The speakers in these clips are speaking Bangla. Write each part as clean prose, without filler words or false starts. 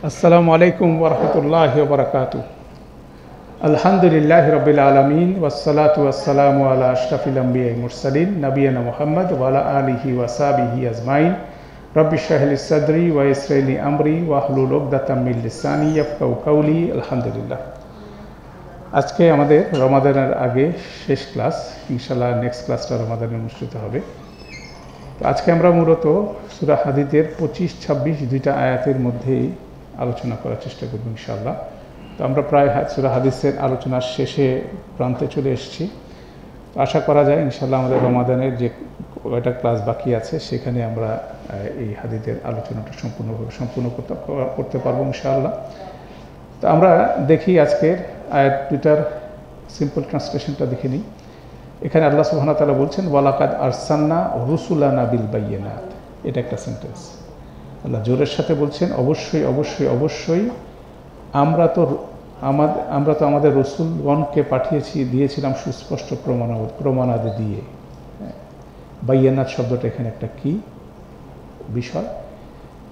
আসসালামু আলাইকুম ওয়া রাহমাতুল্লাহি ওয়া বারাকাতুহু। আলহামদুলিল্লাহি রাব্বিল আলামিন ওয়াসসালাতু ওয়াসসালামু আলা আশরাফিল আমবিয়াই মুরসালিন নবিয়িনা মুহাম্মদ ওয়া আলা আলিহি ওয়া সাহবিহি আজমাইন। রব্বি ইশরাহ লি সাদরি ওয়া ইয়াসসির লি আমরি ওয়াহলুল উকদাতাম মিন লিসানি ইয়াফকাহু কাওলি। আলহামদুলিল্লাহ। আজকে আমাদের রমাদানের আগে শেষ ক্লাস, ইনশাআল্লাহ নেক্সট ক্লাসটা রমাদানে অনুষ্ঠিত হবে। তো আজকে আমরা মূলত সূরা হাদীদের 25-26 দুইটা আয়াতের মধ্যেই আলোচনা করার চেষ্টা করব ইনশাআল্লাহ। তো আমরা প্রায় সূরা হাদীসের আলোচনার শেষে প্রান্তে চলে এসেছি। তো আশা করা যায় ইনশাআল্লাহ আমাদের রমাদানের যে কয়টা ক্লাস বাকি আছে সেখানে আমরা এই হাদীসের আলোচনাটা সম্পূর্ণ করতে পারবো ইনশাআল্লাহ। তো আমরা দেখি আজকের আয়াত দুটার সিম্পল ট্রান্সলেশনটা দেখে নিই। এখানে আল্লাহ সুবহানাহু ওয়া তাআলা বলছেন ওয়ালাকাদ আরসালনা রুসুলানা বিল বায়িনাত। এটা একটা সেন্টেন্স। আল্লাহ জোরের সাথে বলছেন অবশ্যই অবশ্যই অবশ্যই আমরা তো আমাদের রসুলগণকে দিয়েছিলাম সুস্পষ্ট প্রমাণাদি দিয়ে। বায়িনাত শব্দটা এখানে একটা কি বিষয়।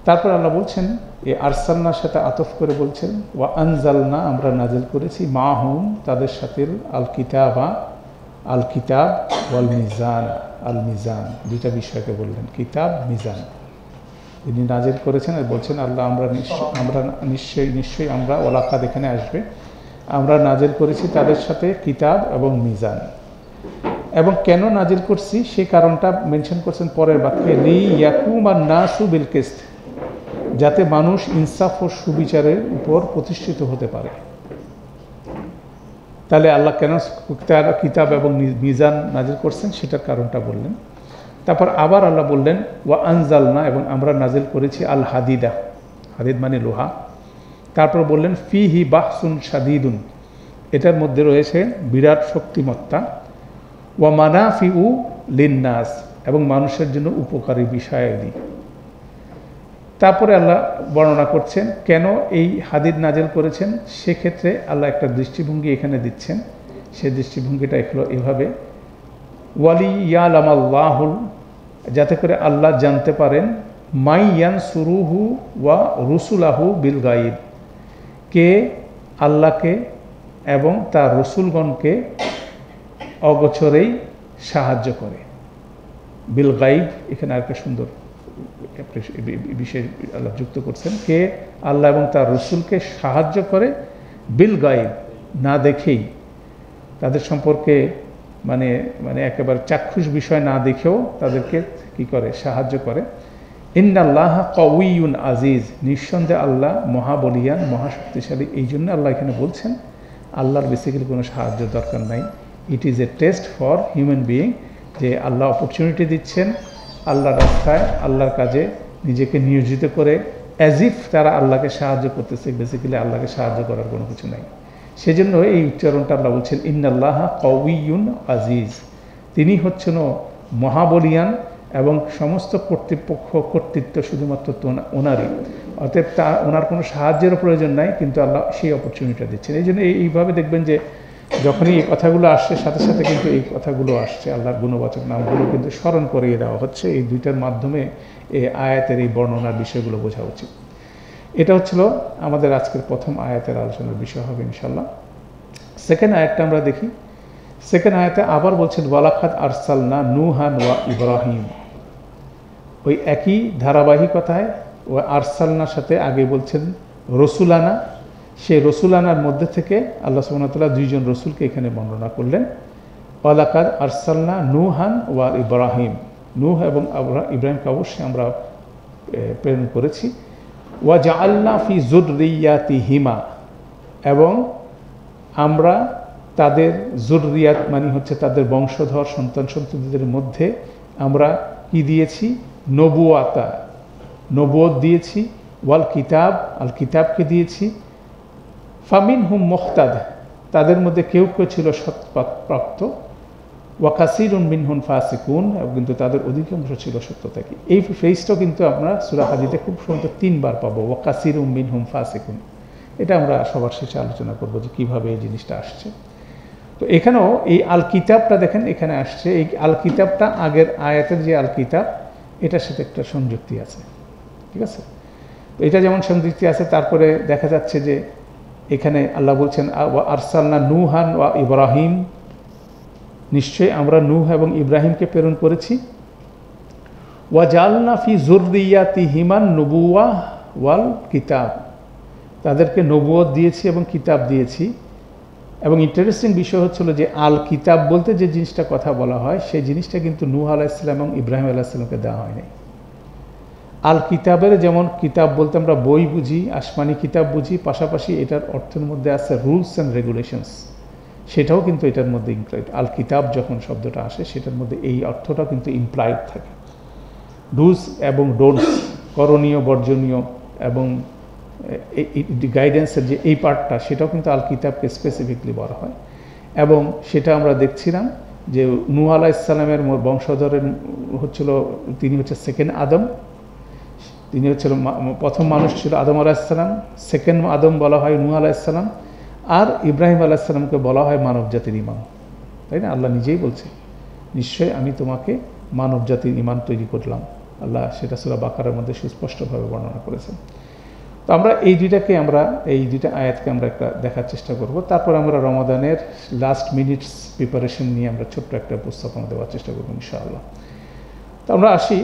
তারপর আল্লাহ বলছেন এই আরসালনার সাথে আতফ করে বলছেন ওয়া আনজালনা, আমরা নাজিল করেছি মাহুম, তাদের সাথে আল কিতাব ওয়াল মিজান। আল মিজান দুইটা বিষয়কে বললেন, কিতাব মিজান। তিনি নাজিল করেছেন আর বলছেন আল্লাহ আমরা নিশ্চয়ই আমরা ওয়ালাকাদ এখানে আসবে, আমরা নাজিল করেছি তাদের সাথে কিতাব এবং মিজান। এবং কেন নাজিল করছি সেই কারণটা মেনশন করছেন পরের বাক্যে, লি ইয়াকুমান নাসু বিল কিসত, যাতে মানুষ ইনসাফ ও সুবিচারের উপর প্রতিষ্ঠিত হতে পারে। তাহলে আল্লাহ কেন কিতাব এবং মিজান নাজিল করছেন সেটার কারণটা বললেন। তারপর আবার আল্লাহ বললেন ওয়া আনজালনা, এবং আমরা নাজিল করেছি আল হাদিদা, হাদিদ মানে লোহা। তারপর বললেন ফিহি বাহসুন শাদীদুন, এটার মধ্যে রয়েছে বিরাট শক্তিমত্তা। ওয়া মানাফিউ লিন্নাস, এবং মানুষের জন্য উপকারী বিষয়াদি। তারপরে আল্লাহ বর্ণনা করছেন কেন এই হাদিদ নাজিল করেছেন। সেক্ষেত্রে আল্লাহ একটা দৃষ্টিভঙ্গি এখানে দিচ্ছেন। সেই দৃষ্টিভঙ্গিটা এভাবে ওয়ালি ইয়ালামাল্লাহুল, যাতে করে আল্লাহ জানতে পারেন মাই ইয়ানসুরুহু ওয়া রুসুলাহু বিল গায়ব, কে আল্লাহকে এবং তার রসুলগণকে অগোচরেই সাহায্য করে। বিল গায়ব এখানে আরেকটা সুন্দর বিশেষ আল্লাহ যুক্ত করছেন, কে আল্লাহ এবং তার রসুলকে সাহায্য করে বিল গায়ব, না দেখেই, তাদের সম্পর্কে মানে একেবারে চাক্ষুষ বিষয় না দেখেও তাদেরকে কি করে, সাহায্য করে। ইন্নাল্লাহা কাউইয়ুন আজিজ, নিঃসন্দেহে আল্লাহ মহাবলিয়ান, মহাশক্তিশালী। এই জন্য আল্লাহ এখানে বলছেন আল্লাহর বেসিক্যালি কোনো সাহায্য দরকার নাই। It is a test for human being, যে আল্লাহ অপরচুনিটি দিচ্ছেন আল্লাহর রাস্তায়, আল্লাহর কাজে নিজেকে নিয়োজিত করে, অ্যাজ ইফ তারা আল্লাহকে সাহায্য করতেছে। বেসিক্যালি আল্লাহকে সাহায্য করার কোনো কিছু নাই। সেজন্য এই উচ্চারণটা আল্লাহ বলছেন ইন্নাল্লাহা কাউইয়ুন আজিজ, তিনি হচ্ছেন মহাবলিয়ান এবং সমস্ত কর্তৃত্ব শুধুমাত্র ওনারই। অতএব ওনার কোনো সাহায্যেরও প্রয়োজন নাই, কিন্তু আল্লাহ সেই অপরচুনিটিটা দিচ্ছেন। এই জন্য এইভাবে দেখবেন যে যখনই এই কথাগুলো আসছে সাথে সাথে কিন্তু এই কথাগুলো আসছে, আল্লাহর গুণবাচক নামগুলো কিন্তু স্মরণ করিয়ে দেওয়া হচ্ছে। এই দুইটার মাধ্যমে এই আয়াতের এই বর্ণনার বিষয়গুলো বোঝা উচিত। এটা হচ্ছিল আমাদের আজকের প্রথম আয়াতের আলোচনার বিষয় হবে ইনশাল্লাহ। সেকেন্ড আয়াতটা আমরা দেখি। সেকেন্ড আয়াতে আবার বলছেন ওয়ালাকাদ আরসালনা নূহান ওয়া ইব্রাহিম। ওই একই ধারাবাহিকতায় ও আরসালনার সাথে আগে বলছেন রসুলানা, সেই রসুলানার মধ্যে থেকে আল্লাহ সুবহানাহু ওয়া তাআলা দুইজন রসুলকে এখানে বর্ণনা করলেন। ওয়ালাকাদ আরসালনা নূহান ওয়া ইব্রাহিম, নূহ এবং ইব্রাহিমকে অবশ্যই আমরা প্রেরণ করেছি। ওয়া জাআলনা ফি যুররিয়াতিহিমা, এবং আমরা তাদের যুররিয়াত মানে হচ্ছে তাদের বংশধর সন্তানদের মধ্যে আমরা কি দিয়েছি, নবুয়ত দিয়েছি। ওয়াল কিতাব, আল কিতাবকে দিয়েছি। ফামিনহুম মুখতাদ, তাদের মধ্যে কেউ কেউ ছিল সৎপথপ্রাপ্ত। ওয়া কাসীরুন মিনহুম ফাসিকুন, কিন্তু তাদের অধিকাংশ ছিল সত্যত্যাগী। এই ফ্রেজটাও কিন্তু আমরা সূরা হাদীদে খুব সম্ভবত 3 বার পাবো, ওয়া কাসীরুন মিনহুম ফাসিকুন। এটা আমরা সবার শেষে আলোচনা করবো যে কীভাবে এই জিনিসটা আসছে। তো এখানেও এই আল কিতাবটা দেখেন এখানে আসছে। এই আল কিতাবটা আগের আয়াতের যে আল কিতাব, এটার সাথে একটা সংযুক্তি আছে, ঠিক আছে। তো এটা যেমন সন্দিগ্ধ আছে, তারপরে দেখা যাচ্ছে যে এখানে আল্লাহ বলছেন আরসালনা নূহান ওয়া ইব্রাহিম, নিশ্চয়ই আমরা নূহ এবং ইব্রাহিমকে প্রেরণ করেছি। ওয়া জালনা ফি যুররিয়াতিহিমান নুবুওয়া ওয়াল কিতাব, তাদেরকে নবুয়ত দিয়েছি এবং কিতাব দিয়েছি। এবং ইন্টারেস্টিং বিষয় হচ্ছিল যে আল কিতাব বলতে যে জিনিসটা কথা বলা হয়, সেই জিনিসটা কিন্তু নূহ আলাইহিসসালাম এবং ইব্রাহিম আলাইহিসসালামকে দেওয়া হয়নি। আল কিতাবের যেমন কিতাব বলতে আমরা বই বুঝি, আসমানি কিতাব বুঝি, পাশাপাশি এটার অর্থের মধ্যে আছে রুলস অ্যান্ড রেগুলেশনস, সেটাও কিন্তু এটার মধ্যে ইমপ্লয়েড। আল কিতাব যখন শব্দটা আসে সেটার মধ্যে এই অর্থটা কিন্তু ইমপ্লয়েড থাকে। ডুস এবং ডোন্টস, করণীয় বর্জনীয় এবং গাইডেন্সের যে এই পার্টটা, সেটাও কিন্তু আল কিতাবকে স্পেসিফিকলি বলা হয়। এবং সেটা আমরা দেখছিলাম যে নূহ আলাইহিসসালামের বংশধরের হচ্ছিল, তিনি হচ্ছে সেকেন্ড আদম, তিনি হচ্ছিল প্রথম মানুষ ছিল আদম আলাইহিসসালাম, সেকেন্ড আদম বলা হয় নূহ আলাইহিসসালাম, আর ইব্রাহিম আলাইহিসসালামকে বলা হয় মানব জাতির ইমাম, তাই না? আল্লাহ নিজেই বলছে নিশ্চয় আমি তোমাকে মানব জাতির ইমাম তৈরি করলাম, আল্লাহ সেটা সূরা বাকারার মধ্যে সুস্পষ্টভাবে বর্ণনা করেছেন। তো আমরা এই দুইটা আয়াতকে আমরা একটা দেখার চেষ্টা করব। তারপর আমরা রমাদানের লাস্ট মিনিটস প্রিপারেশন নিয়ে আমরা ছোট্ট একটা উপস্থাপনা দেওয়ার চেষ্টা করবো ইনশাআল্লাহ। তো আমরা আসি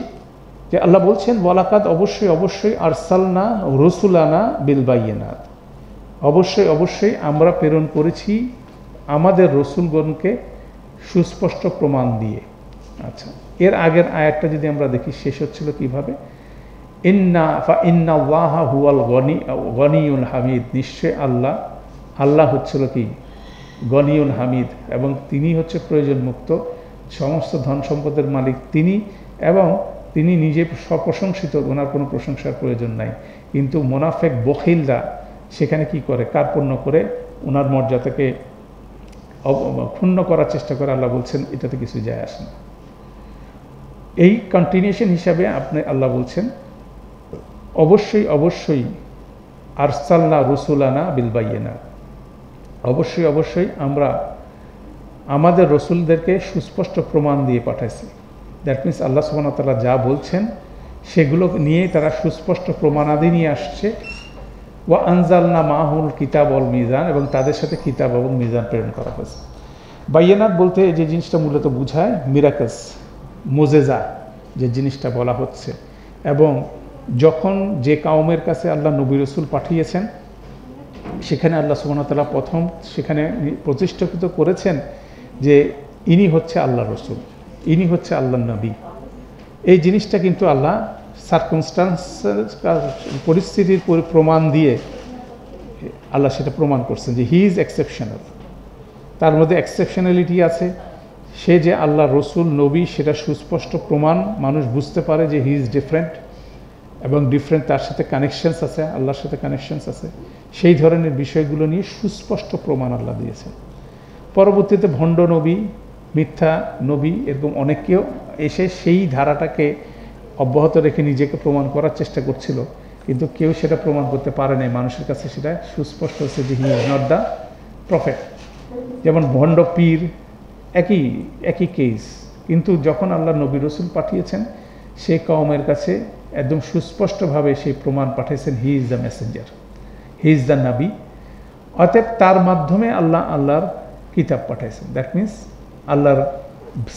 যে আল্লাহ বলছেন ওয়ালাকাদ, অবশ্যই অবশ্যই আরসালনা রসুলানা বিল বাইয়িনাত, অবশ্যই অবশ্যই আমরা প্রেরণ করেছি আমাদের রসুলগণকে সুস্পষ্ট প্রমাণ দিয়ে। আচ্ছা, এর আগের আয়াতটা যদি আমরা দেখি, শেষ হচ্ছিল কিভাবে, ইন্নাল্লাহা হুয়াল গনিউল হামিদ, নিশ্চয় আল্লাহ হচ্ছিল কি গনিউল হামিদ, এবং তিনি হচ্ছে প্রয়োজন মুক্ত, সমস্ত ধন সম্পদের মালিক তিনি, এবং তিনি নিজে স্বপ্রশংসিত, ওনার কোনো প্রশংসার প্রয়োজন নাই। কিন্তু মোনাফেক বখিলরা সেখানে কি করে, কার্পণ্য করে ওনার মর্যাদাকে ক্ষুণ্ণ করার চেষ্টা করে। আল্লাহ বলছেন এটাতে কিছু যায় আসে না। এই কন্টিনিউশন হিসাবে আল্লাহ বলছেন অবশ্যই অবশ্যই আরসালনা রসুলানা বিল বাইয়িনাত, অবশ্যই অবশ্যই আমরা আমাদের রসুলদেরকে সুস্পষ্ট প্রমাণ দিয়ে পাঠাইছি। দ্যাট মিনস আল্লাহ সুবহানাহু ওয়া তাআলা যা বলছেন সেগুলো নিয়ে তারা সুস্পষ্ট প্রমাণাদি নিয়ে আসছে। ওয়া আনজালনা মাহুল কিতাব ওয়াল মিজান, এবং তাদের সাথে কিতাব এবং মিজান প্রেরণ করা হয়েছে। বাইয়িনাত বলতে যে জিনিসটা মূলত বোঝায় মিরাকলস, মোজেজা যে জিনিসটা বলা হচ্ছে। এবং যখন যে কাউমের কাছে আল্লাহ নবী রসুল পাঠিয়েছেন, সেখানে আল্লাহ সুবহানাহু ওয়া তাআলা প্রথম সেখানে প্রতিষ্ঠিত করেছেন যে ইনি হচ্ছে আল্লাহ রসুল, ইনি হচ্ছে আল্লাহ নবী। এই জিনিসটা কিন্তু আল্লাহ সার্কামস্টান্স, পরিস্থিতির প্রমাণ দিয়ে আল্লাহ সেটা প্রমাণ করছেন যে হি ইজ এক্সেপশনাল, তার মধ্যে এক্সেপশনালিটি আছে। সে যে আল্লাহ রসুল নবী সেটা সুস্পষ্ট প্রমাণ, মানুষ বুঝতে পারে যে হি ইজ ডিফারেন্ট, এবং ডিফারেন্ট তার সাথে কানেকশনস আছে, আল্লাহর সাথে কানেকশনস আছে। সেই ধরনের বিষয়গুলো নিয়ে সুস্পষ্ট প্রমাণ আল্লাহ দিয়েছেন। পরবর্তীতে ভণ্ড নবী, মিথ্যা নবী, এরকম অনেকেও এসে সেই ধারাটাকে অব্যাহত রেখে নিজেকে প্রমাণ করার চেষ্টা করছিল, কিন্তু কেউ সেটা প্রমাণ করতে পারে নাই। মানুষের কাছে সেটা সুস্পষ্ট হচ্ছে যে he is not the prophet. যেমন ভণ্ড পীর, একই কেস, কিন্তু যখন আল্লাহ নবী রসুল পাঠিয়েছেন সেই কওমের কাছে একদম সুস্পষ্টভাবে সেই প্রমাণ পাঠিয়েছেন he is the Messenger, he is the নবী। অতএব তার মাধ্যমে আল্লাহর কিতাব পাঠাইছেন। দ্যাট মিনস আল্লাহর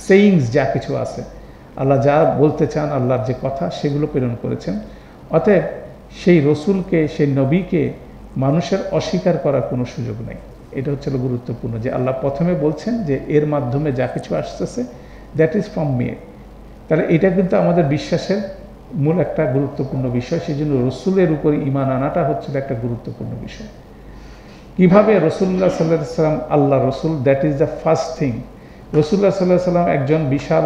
সেইংস যা কিছু আছে, আল্লাহ যা বলতে চান, আল্লাহর যে কথা, সেগুলো প্রেরণ করেছেন। অতএব সেই রসুলকে, সেই নবীকে মানুষের অস্বীকার করার কোনো সুযোগ নেই। এটা হচ্ছে গুরুত্বপূর্ণ যে আল্লাহ প্রথমে বলছেন যে এর মাধ্যমে যা কিছু আসতেছে দ্যাট ইজ ফ্রম মি। তাহলে এটা কিন্তু আমাদের বিশ্বাসের মূল একটা গুরুত্বপূর্ণ বিষয়। সেই জন্য রসুলের উপর ঈমান আনাটা হচ্ছে একটা গুরুত্বপূর্ণ বিষয়। কিভাবে রসুল্লাহ সাল্লাল্লাহু আলাইহি ওয়াসাল্লাম আল্লাহ রসুল, that is the first thing. রসুল্লাহ সাল্লাল্লাহু আলাইহি ওয়াসাল্লাম একজন বিশাল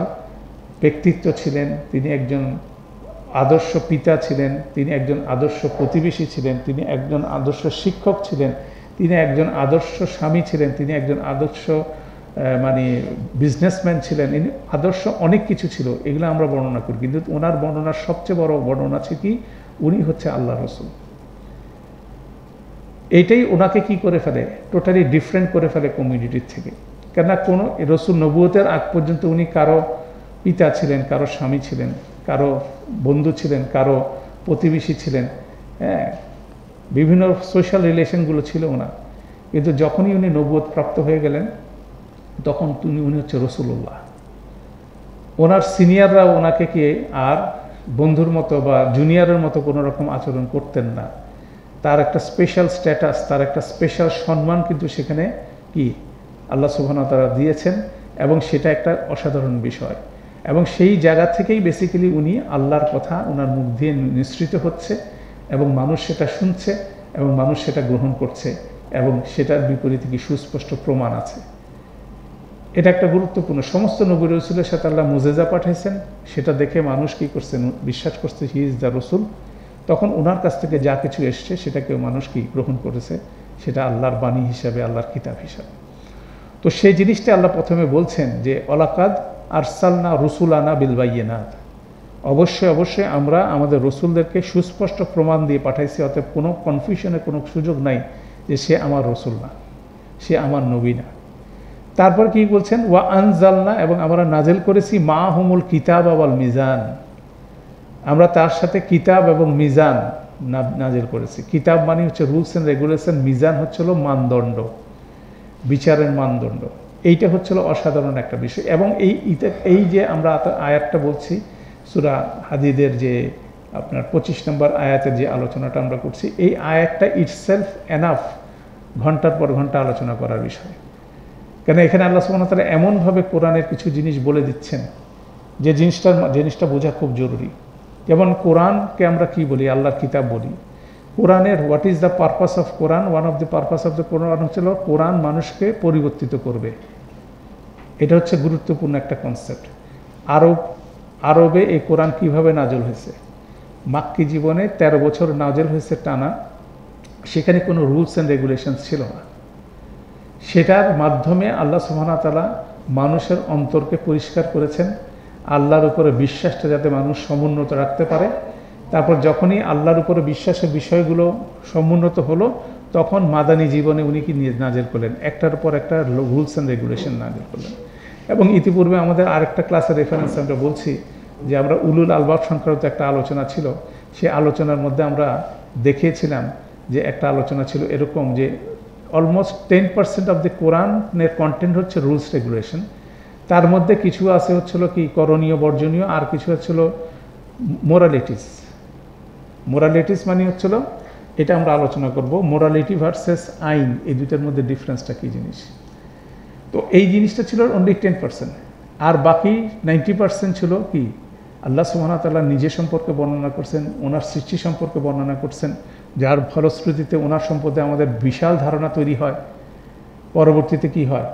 ব্যক্তিত্ব ছিলেন, তিনি একজন আদর্শ পিতা ছিলেন, তিনি একজন আদর্শ প্রতিবেশী ছিলেন, তিনি একজন আদর্শ শিক্ষক ছিলেন, তিনি একজন আদর্শ স্বামী ছিলেন, তিনি একজন আদর্শ বিজনেসম্যান ছিলেন, আদর্শ অনেক কিছু ছিল, এগুলো আমরা বর্ণনা করি। কিন্তু ওনার বর্ণনার সবচেয়ে বড় বর্ণনা আছে কি, উনি হচ্ছে আল্লাহ রসুল। এইটাই ওনাকে কি করে ফেলে, টোটালি ডিফারেন্ট করে ফেলে কমিউনিটির থেকে। কেননা কোনো রসুল নবুয়তের আগ পর্যন্ত উনি কারো পিতা ছিলেন, কারো স্বামী ছিলেন, কারো বন্ধু ছিলেন, কারো প্রতিবেশী ছিলেন, হ্যাঁ, বিভিন্ন সোশ্যাল রিলেশনগুলো ছিল ওনার। কিন্তু যখনই উনি নবুয়ত প্রাপ্ত হয়ে গেলেন তখন উনি হচ্ছে রসুল্লাহ। ওনার সিনিয়ররা ওনাকে কে আর বন্ধুর মতো বা জুনিয়রের মতো কোনো রকম আচরণ করতেন না। তার একটা স্পেশাল স্ট্যাটাস, তার একটা স্পেশাল সম্মান কিন্তু সেখানে কি আল্লাহ সুবহানাহু ওয়া তাআলা দিয়েছেন, এবং সেটা একটা অসাধারণ বিষয়। এবং সেই জায়গা থেকেই বেসিক্যালি উনি আল্লাহর কথা ওনার মুখ দিয়ে নিঃসৃত হচ্ছে, এবং মানুষ সেটা শুনছে এবং মানুষ সেটা গ্রহণ করছে, এবং সেটার বিপরীতে কি সুস্পষ্ট প্রমাণ আছে। এটা একটা গুরুত্বপূর্ণ। সমস্ত নবী রাসূলের সাথে আল্লাহ মুজেজা পাঠাইছেন, সেটা দেখে মানুষ কি করছেন, বিশ্বাস করছে হি ইজ দ্য রসুল। তখন ওনার কাছ থেকে যা কিছু এসছে সেটাকে মানুষ কি গ্রহণ করেছে, সেটা আল্লাহর বাণী হিসাবে, আল্লাহর কিতাব হিসাবে। তো সেই জিনিসটা আল্লাহ প্রথমে বলছেন যে ওয়ালাকাদ আরসালনা রুসুলানা বিল বায়িনাত, অবশ্যই অবশ্যই আমরা আমাদের রসুলদেরকে সুস্পষ্ট প্রমাণ দিয়ে পাঠাইছি। অতএব কোনো কনফিউশনের কোনো সুযোগ নাই যে সে আমার রসুল না, সে আমার নবী না। তারপর কি বলছেন, ওয়া আনজালনা, এবং আমরা নাজেল করেছি মা হুমুল কিতাব ওয়াল মিজান, আমরা তার সাথে কিতাব এবং মিজান নাজেল করেছি। কিতাব মানে হচ্ছে রুলস অ্যান্ড রেগুলেশন, মিজান হচ্ছিল মানদণ্ড, বিচারের মানদণ্ড। এইটা হচ্ছিল অসাধারণ একটা বিষয়। এবং এই যে আমরা আয়াতটা বলছি সূরা হাদীদের যে আপনার 25 নম্বর আয়াতের যে আলোচনাটা আমরা করছি, এই আয়াতটা ইটসেলফ এনাফ ঘন্টার পর ঘন্টা আলোচনা করার বিষয়। কেন এখানে আল্লাহ সুবহানাহু ওয়া তাআলা এমনভাবে কোরআনের কিছু জিনিস বলে দিচ্ছেন যে জিনিসটা বোঝা খুব জরুরি। যেমন কোরআনকে আমরা কি বলি, আল্লাহর কিতাব বলি। কোরআনের what is the purpose of Quran, one of the purpose of the Quran হচ্ছিল কোরআন মানুষকে পরিবর্তিত করবে। এটা হচ্ছে গুরুত্বপূর্ণ একটা কনসেপ্ট। আরবে এই কোরআন কিভাবে নাজল হয়েছে, মাক্কি জীবনে 13 বছর নাজল হয়েছে টানা, সেখানে কোনো রুলস অ্যান্ড রেগুলেশনস ছিল না। সেটার মাধ্যমে আল্লাহ সুবহানাহু ওয়া তাআলা মানুষের অন্তরকে পরিষ্কার করেছেন, আল্লাহর উপরে বিশ্বাসটা যাতে মানুষ সমুন্নত রাখতে পারে। তারপর যখনই আল্লাহর উপরে বিশ্বাসের বিষয়গুলো সমুন্নত হলো, তখন মাদানী জীবনে উনি কি নাজেল করলেন, একটার পর একটা রুলস অ্যান্ড রেগুলেশন নাজেল করলেন। এবং ইতিপূর্বে আমাদের আরেকটা ক্লাসের রেফারেন্স আমরা বলছি যে আমরা উলুল আলবাব সংক্রান্ত একটা আলোচনা ছিল, সেই আলোচনার মধ্যে আমরা দেখিয়েছিলাম যে একটা আলোচনা ছিল এরকম যে অলমোস্ট 10% অফ দ্য কোরআনের কন্টেন্ট হচ্ছে রুলস রেগুলেশন। তার মধ্যে কিছু আছে হচ্ছিল কি করণীয় বর্জনীয়, আর কিছু হচ্ছিল মোরালিটিস। মোরালিটিস মানে হচ্ছিল, এটা আমরা আলোচনা করব, মোরালিটি ভার্সেস আইন, এই দুইটার মধ্যে ডিফারেন্সটা কী জিনিস। তো এই জিনিসটা ছিল অনলি 10%, আর বাকি 90% ছিল কি আল্লাহ সুবহানাহু ওয়া তাআলা নিজে সম্পর্কে বর্ণনা করছেন, ওনার সৃষ্টি সম্পর্কে বর্ণনা করছেন, যার ফলশ্রুতিতে ওনার সম্পর্কে আমাদের বিশাল ধারণা তৈরি হয়। পরবর্তীতে কি হয়,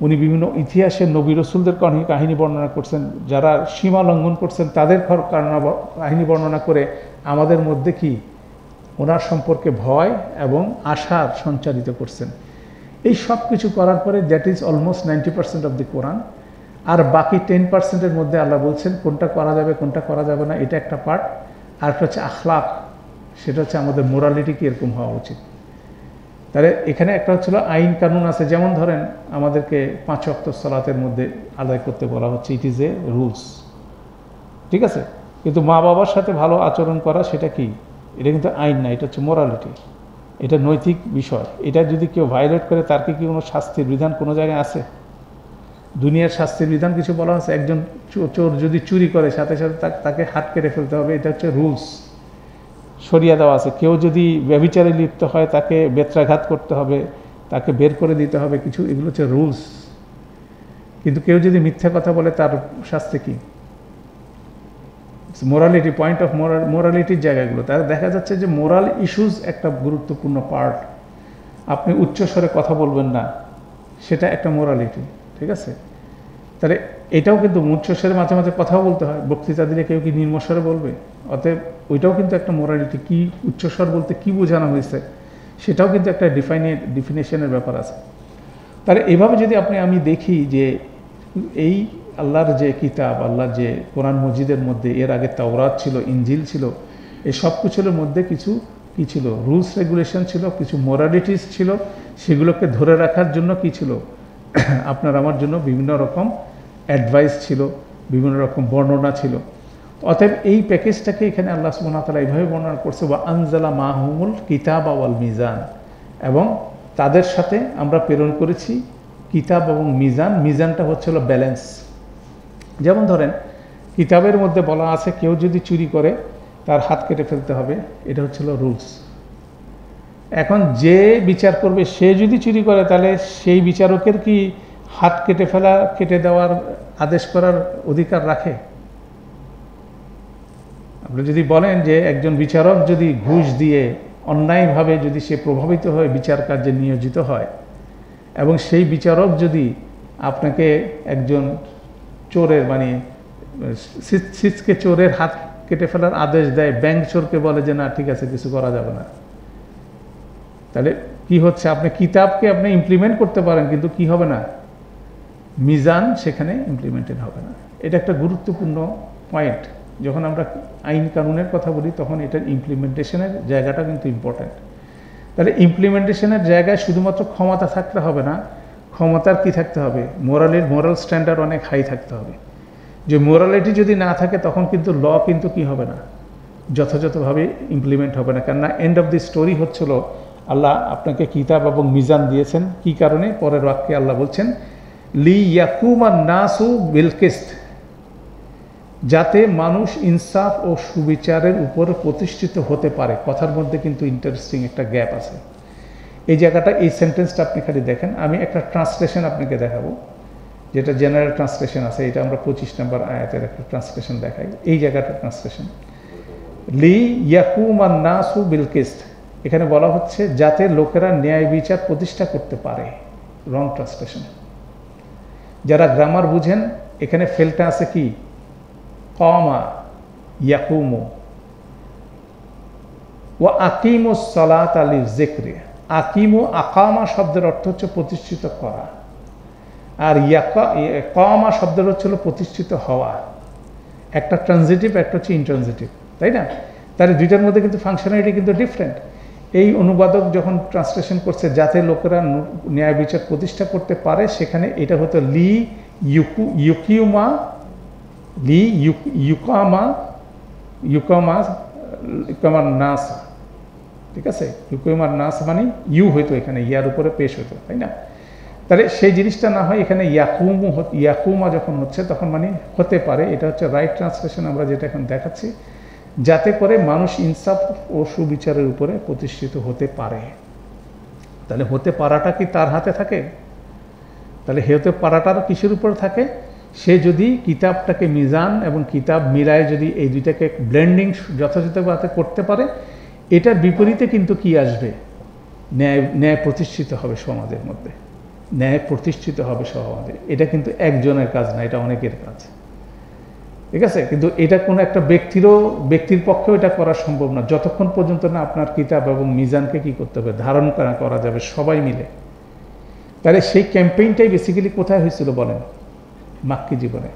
উনি বিভিন্ন ইতিহাসের নবী রসুলদের কাহিনী বর্ণনা করছেন, যারা সীমা লঙ্ঘন করছেন তাদের কাহিনী বর্ণনা করে আমাদের মধ্যে কি ওনার সম্পর্কে ভয় এবং আশার সঞ্চারিত করছেন। এই সব কিছু করার পরে that is almost 90% of the Quran. আর বাকি 10%-এর মধ্যে আল্লাহ বলছেন কোনটা করা যাবে কোনটা করা যাবে না, এটা একটা পার্ট। আর একটা হচ্ছে আখলাক, সেটা হচ্ছে আমাদের মোরালিটি কীরকম হওয়া উচিত। তাহলে এখানে একটা হচ্ছিল আইন কানুন আছে, যেমন ধরেন আমাদেরকে 5 ওয়াক্ত সালাতের মধ্যে আদায় করতে বলা হচ্ছে, ইট ইজ এ রুলস, ঠিক আছে। কিন্তু মা বাবার সাথে ভালো আচরণ করা সেটা কি, এটা কিন্তু আইন না, এটা হচ্ছে মোরালিটি, এটা নৈতিক বিষয়। এটা যদি কেউ ভায়োলেট করে তার কি কোনো শাস্তির বিধান কোনো জায়গায় আছে? দুনিয়ার শাস্তির বিধান কিছু বলা আছে? একজন চোর যদি চুরি করে সাথে সাথে তাকে হাত কেটে ফেলতে হবে, এটা হচ্ছে রুলস, সরিয়ে দেওয়া আছে। কেউ যদি ব্যভিচারে লিপ্ত হয় তাকে বেত্রাঘাত করতে হবে, তাকে বের করে দিতে হবে কিছু, এগুলো হচ্ছে রুলস। কিন্তু কেউ যদি মিথ্যা কথা বলে তার শাস্তি কি? মোরালিটি, পয়েন্ট অফ মোরালিটির জায়গাগুলো। তাহলে দেখা যাচ্ছে যে মোরাল ইস্যুজ একটা গুরুত্বপূর্ণ পার্ট। আপনি উচ্চস্বরে কথা বলবেন না, সেটা একটা মোরালিটি, ঠিক আছে। তাহলে এটাও কিন্তু উচ্চস্বরে মাঝে মাঝে কথাও বলতে হয়, বক্তৃতা দিলে কেউ কি নিম্নস্বরে বলবে? অতএব ওইটাও কিন্তু একটা মোরালিটি। কি উচ্চস্বর বলতে কি বোঝানো হয়েছে সেটাও কিন্তু একটা ডিফিনেশনের ব্যাপার আছে। তাহলে এভাবে যদি আমি দেখি যে এই আল্লাহর যে কিতাব, আল্লাহর যে কোরআন মজিদের মধ্যে, এর আগে তাওরাত ছিল, ইনজিল ছিল, এই সব কিছুর মধ্যে কিছু কি ছিল, রুলস রেগুলেশন ছিল, কিছু মোরালিটিস ছিল। সেগুলোকে ধরে রাখার জন্য কি ছিল, আপনার আমার জন্য বিভিন্ন রকম অ্যাডভাইস ছিল, বিভিন্ন রকম বর্ণনা ছিল। অতএব এই প্যাকেজটাকে এখানে আল্লাহ সুবহানাহু ওয়া তাআলা এইভাবে বর্ণনা করছে, ওয়া আনজালা মাহুমুল কিতাবা ওয়াল মিজান, এবং তাদের সাথে আমরা প্রেরণ করেছি কিতাব এবং মিজান। মিজানটা হচ্ছিল ব্যালেন্স। যেমন ধরেন কিতাবের মধ্যে বলা আছে কেউ যদি চুরি করে তার হাত কেটে ফেলতে হবে, এটা হচ্ছিল রুলস। এখন যে বিচার করবে সে যদি চুরি করে তাহলে সেই বিচারকের কি হাত কেটে দেওয়ার আদেশ করার অধিকার রাখে? আপনি যদি বলেন যে একজন বিচারক যদি ঘুষ দিয়ে অন্যায়ভাবে যদি সে প্রভাবিত হয়ে বিচার কার্যে নিয়োজিত হয়, এবং সেই বিচারক যদি আপনাকে একজন চোরের মানে সিসকে চোরের হাত কেটে ফেলার আদেশ দেয়, ব্যাংক চোরকে বলে যে না ঠিক আছে কিছু করা যাবে না, তাহলে কি হচ্ছে? আপনি কিতাবকে আপনি ইমপ্লিমেন্ট করতে পারেন, কিন্তু কি হবে না? মিজান সেখানে ইমপ্লিমেন্টেড হবে না। এটা একটা গুরুত্বপূর্ণ পয়েন্ট। যখন আমরা আইন কানুনের কথা বলি তখন এটার ইমপ্লিমেন্টেশনের জায়গাটা কিন্তু ইম্পর্ট্যান্ট। তাহলে ইমপ্লিমেন্টেশনের জায়গায় শুধুমাত্র ক্ষমতা থাকলে হবে না, ক্ষমতার কি থাকতে হবে? মোরাল স্ট্যান্ডার্ড অনেক হাই থাকতে হবে। যে মোরালিটি যদি না থাকে তখন কিন্তু ল কিন্তু কি হবে না, যথাযথভাবে ইমপ্লিমেন্ট হবে না। কেননা এন্ড অফ দি স্টোরি হচ্ছিল আল্লাহ আপনাকে কিতাব এবং মিজান দিয়েছেন। কি কারণে? পরের বাক্যে আল্লাহ বলছেন লি ইয়াকুমান নাসু বিল কিসত, যাতে মানুষ ইনসাফ ও সুবিচারের উপরে প্রতিষ্ঠিত হতে পারে। কথার মধ্যে কিন্তু ইন্টারেস্টিং একটা গ্যাপ আছে। এই জায়গাটা, এই সেন্টেন্সটা আপনি খালি দেখেন। আমি একটা ট্রান্সলেশন আপনাকে দেখাবো, যেটা জেনারেল ট্রান্সলেশন আছে। এটা আমরা 25 নম্বর আয়াতের একটা ট্রান্সলেশন দেখাই। এই জায়গাটা ট্রান্সলেশন লি ইয়াকুমান নাসু বিল কিসত, এখানে বলা হচ্ছে যাতে লোকেরা ন্যায় বিচার প্রতিষ্ঠা করতে পারে। রং ট্রান্সলেশন। যারা গ্রামার বুঝেন, এখানে ফেলটা আছে কি কামা ইয়াকুমু, ওয়া আকিমুস সালাতা লিযিকরি। আকিমু আকামা শব্দের অর্থ হচ্ছে প্রতিষ্ঠিত করা, আর কামা শব্দের হচ্ছে প্রতিষ্ঠিত হওয়া। একটা ট্রানজিটিভ, একটা হচ্ছে ইনট্রানজিটিভ, তাই না? তাহলে দুইটার মধ্যে কিন্তু ফাংশনালিটি কিন্তু ডিফারেন্ট। এই অনুবাদক যখন ট্রান্সলেশন করছে যাতে লোকেরা ন্যায় বিচার প্রতিষ্ঠা করতে পারে, সেখানে এটা হতো লি ইউকিউমা, লি ইউকামার নাস, ঠিক আছে? ইউকিউমার নাস মানে ইউ হইতো, এখানে ইয়ার উপরে পেশ হইতো, তাই না? তাহলে সেই জিনিসটা না হয় এখানে ইয়াকুমা যখন হচ্ছে তখন মানে হতে পারে। এটা হচ্ছে রাইট ট্রান্সলেশন আমরা যেটা এখন দেখাচ্ছি, যাতে করে মানুষ ইনসাফ ও সুবিচারের উপরে প্রতিষ্ঠিত হতে পারে। তাহলে হতে পারাটা কি তার হাতে থাকে? তাহলে হতে পারাটার কিসের উপর থাকে? সে যদি কিতাবটাকে মিজান এবং কিতাব মিলায় যদি এই দুইটাকে ব্লেন্ডিং যথাযথভাবে করতে পারে, এটার বিপরীতে কিন্তু কি আসবে? ন্যায় প্রতিষ্ঠিত হবে সমাজের মধ্যে, ন্যায় প্রতিষ্ঠিত হবে সমাজে। এটা কিন্তু একজনের কাজ না, এটা অনেকের কাজ, ঠিক আছে? কিন্তু এটা কোনো একটা ব্যক্তির পক্ষেও এটা করা সম্ভব না, যতক্ষণ পর্যন্ত না আপনার কিতাব এবং মিজানকে কি করতে হবে? ধারণ করা যাবে সবাই মিলে। তাহলে সেই ক্যাম্পেইনটাই বেসিক্যালি কোথায় হয়েছিল বলেন? মাক্কি জীবনে।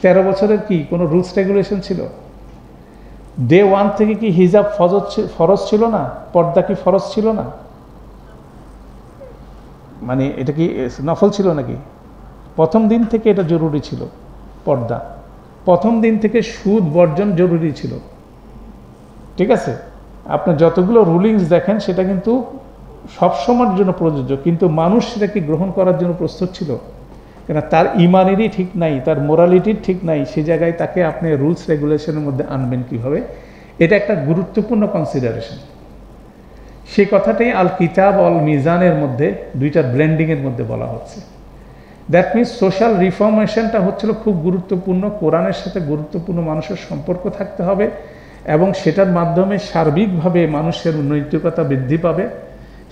13 বছরের কি কোনো রুলস রেগুলেশন ছিল? ডে 1 থেকে কি হিজাব ফরজ ছিল না? পর্দা কি ফরজ ছিল না? মানে এটা কি নফল ছিল নাকি? প্রথম দিন থেকে এটা জরুরি ছিল পর্দা। প্রথম দিন থেকে সুদ বর্জন জরুরি ছিল, ঠিক আছে? আপনার যতগুলো রুলিংস দেখেন সেটা কিন্তু সবসময়ের জন্য প্রযোজ্য, কিন্তু মানুষ সেটাকে গ্রহণ করার জন্য প্রস্তুত ছিল। কেন? তার ইমানেরই ঠিক নাই, তার মোরালিটির ঠিক নাই, সে জায়গায় তাকে আপনি রুলস রেগুলেশনের মধ্যে আনবেন কীভাবে? এটা একটা গুরুত্বপূর্ণ কনসিডারেশন। সেই কথাটাই আল কিতাব অল মিজানের মধ্যে দুইটার ব্লেন্ডিংয়ের মধ্যে বলা হচ্ছে। দ্যাট মিনস সোশ্যাল রিফর্মেশনটা হচ্ছিল খুব গুরুত্বপূর্ণ। কোরআনের সাথে গুরুত্বপূর্ণ মানুষের সম্পর্ক থাকতে হবে, এবং সেটার মাধ্যমে সার্বিকভাবে মানুষের নৈতিকতা বৃদ্ধি পাবে।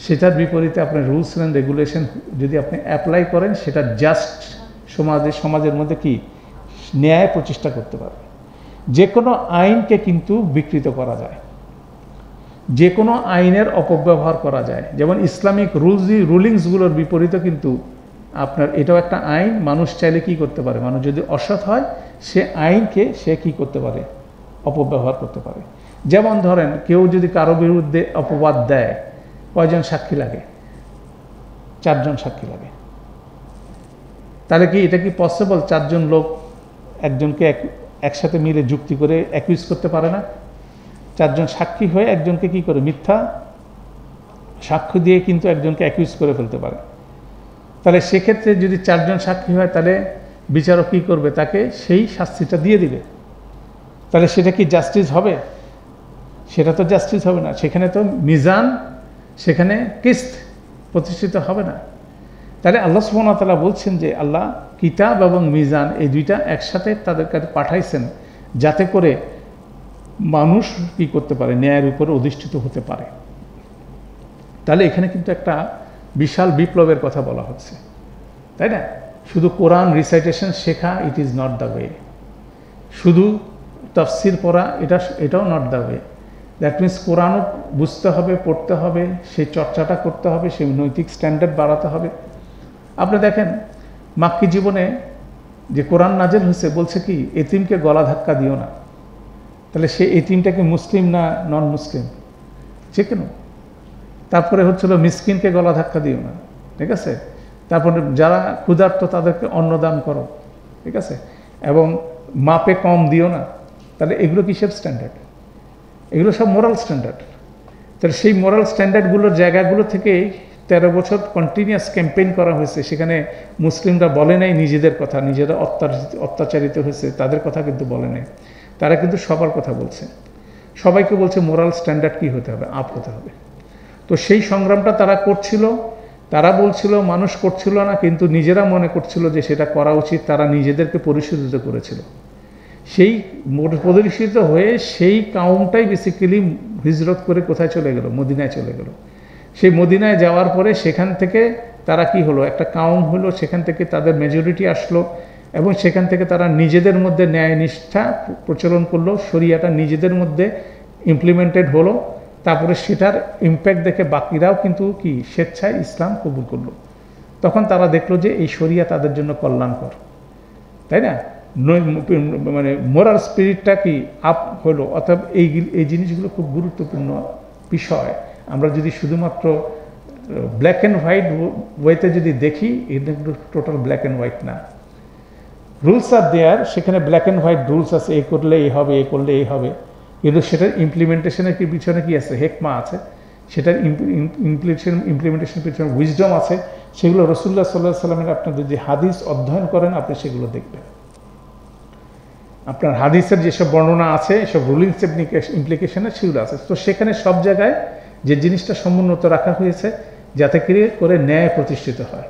সেটার বিপরীতে আপনার রুলস অ্যান্ড রেগুলেশন যদি আপনি অ্যাপ্লাই করেন, সেটা জাস্ট সমাজের মধ্যে কি ন্যায় প্রতিষ্ঠা করতে পারবে। যে কোনো আইনকে কিন্তু বিকৃত করা যায়, যে কোনো আইনের অপব্যবহার করা যায়। যেমন ইসলামিক রুলিংসগুলোর বিপরীতে কিন্তু আপনার এটাও একটা আইন। মানুষ চাইলে কি করতে পারে? মানুষ যদি অসৎ হয়, সে আইনকে সে কি করতে পারে? অপব্যবহার করতে পারে। যেমন ধরেন কেউ যদি কারো বিরুদ্ধে অপবাদ দেয়, কয়জন সাক্ষী লাগে? 4 জন সাক্ষী লাগে। তাহলে কি এটা কি পসিবল 4 জন লোক একজনকে একসাথে মিলে যুক্তি করে অ্যাকিউজ করতে পারে না? 4 জন সাক্ষী হয়ে একজনকে কি করে মিথ্যা সাক্ষ্য দিয়ে কিন্তু একজনকে অ্যাকিউজ করে ফেলতে পারে। তাহলে সেক্ষেত্রে যদি 4 জন সাক্ষী হয় তাহলে বিচারক কী করবে? তাকে সেই শাস্তিটা দিয়ে দিবে। তাহলে সেটা কি জাস্টিস হবে? সেটা তো জাস্টিস হবে না, সেখানে তো মিজান, সেখানে কিস্ত প্রতিষ্ঠিত হবে না। তাহলে আল্লাহ সুবহানাহু ওয়া তাআলা বলছেন যে আল্লাহ কিতাব এবং মিজান এই দুইটা একসাথে তাদের কাছে পাঠাইছেন যাতে করে মানুষ কি করতে পারে? ন্যায়ের উপরে অধিষ্ঠিত হতে পারে। তাহলে এখানে কিন্তু একটা বিশাল বিপ্লবের কথা বলা হচ্ছে, তাই না? শুধু কোরআন রিসাইটেশন শেখা it is not the way, শুধু তাফসির পড়া এটাও not the way. That means কোরআনও বুঝতে হবে, পড়তে হবে, সেই চর্চাটা করতে হবে, সেই নৈতিক স্ট্যান্ডার্ড বাড়াতে হবে। আপনি দেখেন মাক্কি জীবনে যে কোরআন নাজেল হয়েছে বলছে কি এতিমকে গলা ধাক্কা দিও না। তাহলে সে এতিমটা কি মুসলিম না নন মুসলিম? যে কেন? তারপরে হচ্ছিল মিসকিনকে গলা ধাক্কা দিও না, ঠিক আছে? তারপরে যারা ক্ষুধার্ত তাদেরকে অন্নদান করো, ঠিক আছে? এবং মাপে কম দিও না। তাহলে এগুলো কিসের স্ট্যান্ডার্ড? এগুলো সব মোরাল স্ট্যান্ডার্ড। তাহলে সেই মোরাল স্ট্যান্ডার্ডগুলোর জায়গাগুলো থেকে 13 বছর কন্টিনিউয়াস ক্যাম্পেইন করা হয়েছে। সেখানে মুসলিমরা বলে নাই নিজেদের কথা, নিজেরা অত্যাচারিত হয়েছে তাদের কথা কিন্তু বলে নাই। তারা কিন্তু সবার কথা বলছে, সবাইকে বলছে মোরাল স্ট্যান্ডার্ড কী হতে হবে? আপ হতে হবে। তো সেই সংগ্রামটা তারা করছিল, তারা বলছিল মানুষ করছিল না, কিন্তু নিজেরা মনে করছিল যে সেটা করা উচিত। তারা নিজেদেরকে পরিশোধিত করেছিল। সেই পরিশোধিত হয়ে সেই কাউমটাই বেসিক্যালি হিজরত করে কোথায় চলে গেল? মদিনায় চলে গেল। সেই মদিনায় যাওয়ার পরে সেখান থেকে তারা কি হলো? একটা কাউম হলো, সেখান থেকে তাদের মেজরিটি আসলো এবং সেখান থেকে তারা নিজেদের মধ্যে ন্যায় নিষ্ঠা প্রচলন করলো, শরিয়াটা নিজেদের মধ্যে ইমপ্লিমেন্টেড হলো। তারপরে সেটার ইম্প্যাক্ট দেখে বাকিরাও কিন্তু কি স্বেচ্ছায় ইসলাম কবুল করলো। তখন তারা দেখলো যে এই শরিয়া তাদের জন্য কল্যাণকর, তাই না? মানে মোরাল স্পিরিটটা কি আপ হলো। অর্থাৎ এই জিনিসগুলো খুব গুরুত্বপূর্ণ বিষয়। আমরা যদি শুধুমাত্র ব্ল্যাক অ্যান্ড হোয়াইট ওয়েতে যদি দেখি, এটা কিন্তু টোটাল ব্ল্যাক অ্যান্ড হোয়াইট না। রুলস আর দেয়ার, সেখানে ব্ল্যাক অ্যান্ড হোয়াইট রুলস আছে, এই করলে এই হবে, এই করলে এই হবে, কিন্তু সেটার ইমপ্লিমেন্টেশনের কি পিছনে কি আছে? হেকমা আছে। সেটার ইমপ্লিমেন্টেশনের পিছনে উইজডম আছে। সেগুলো রাসূলুল্লাহ সাল্লাল্লাহু আলাইহি ওয়াসাল্লামের আপনি যদি হাদিস অধ্যয়ন করেন আপনি সেগুলো দেখবেন। আপনার হাদিসের যেসব বর্ণনা আছে, এসব রুলিংস ইমপ্লিকেশনের সেগুলো আছে। তো সেখানে সব জায়গায় যে জিনিসটা সমুন্নত রাখা হয়েছে যাতে করে ন্যায় প্রতিষ্ঠিত হয়।